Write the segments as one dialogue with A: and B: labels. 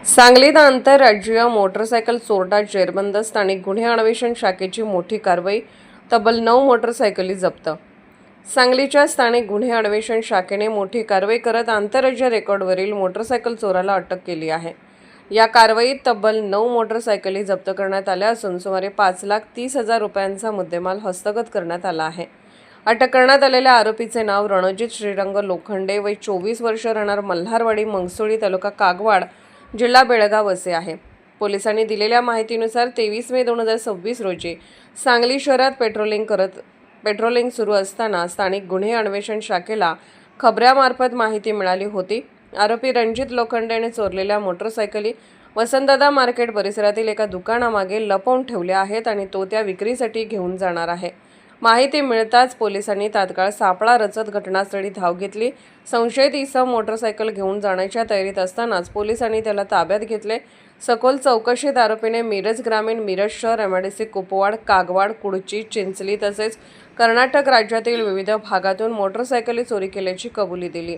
A: सांगलीत आंतरराज्यीय मोटरसायकल चोरटा जेरबंद. स्थानिक गुन्हे अन्वेषण शाखेची मोठी कारवाई. तब्बल 9 मोटरसायकली जप्त. सांगलीच्या स्थानिक गुन्हे अन्वेषण शाखेने मोठी कारवाई करत आंतरराज्य रेकॉर्डवरील मोटरसायकल चोराला अटक केली आहे. या कारवाईत तब्बल 9 मोटरसायकली जप्त करण्यात आल्या असून सुमारे 5,30,000 रुपयांचा मुद्देमाल हस्तगत करण्यात आला आहे. अटक करण्यात आलेल्या आरोपीचे नाव रणजित श्रीरंग लोखंडे, वय 24 वर्ष, राहणार मल्हारवाडी, मंगसोळी, तालुका कागवाड, जिल्हा बेळगाव असे आहे. पोलिसांनी दिलेल्या माहितीनुसार 23 मे 2026 रोजी सांगली शहरात पेट्रोलिंग सुरू असताना स्थानिक गुन्हे अन्वेषण शाखेला खबऱ्यामार्फत माहिती मिळाली होती. आरोपी रणजित लोखंडे याने चोरलेल्या मोटरसायकली वसंतदादा मार्केट परिसरातील एका दुकानामागे लपवून ठेवल्या आहेत आणि तो त्या विक्रीसाठी घेऊन जाणार आहे. माहिती मिळताच पोलिसांनी तात्काळ सापळा रचत घटनास्थळी धाव घेतली. संशयित इसम मोटरसायकल घेऊन जाण्याच्या तयारीत असतानाच पोलिसांनी त्याला ताब्यात घेतले. सखोल चौकशीत आरोपीने मिरज ग्रामीण, मिरज शहर, MIDC कुपवाड, कागवाड, कुडची, चिंचली तसेच कर्नाटक राज्यातील विविध भागातून मोटरसायकली चोरी केल्याची कबुली दिली.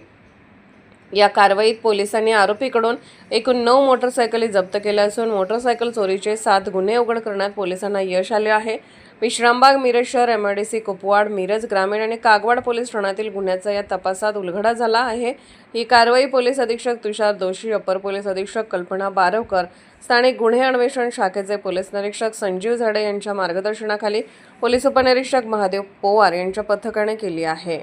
A: या कारवाईत पोलिसांनी आरोपीकडून एकूण 9 मोटरसायकली जप्त केल्या असून मोटरसायकल चोरीचे 7 गुन्हे उघड करण्यात पोलिसांना यश आले आहे. विश्रामबाग, मिरज शहर, MIDC कुपवाड, मिरज ग्रामीण आणि कागवाड पोलीस ठाण्यातील गुन्ह्याचा या तपासात उलगडा झाला आहे. ही कारवाई पोलीस अधीक्षक तुषार दोशी, अपर पोलीस अधीक्षक कल्पना बारवकर, स्थानिक गुन्हे अन्वेषण शाखेचे पोलीस निरीक्षक संजीव झाडे यांच्या मार्गदर्शनाखाली पोलीस उपनिरीक्षक महादेव पोवार यांच्या पथकाने केली आहे.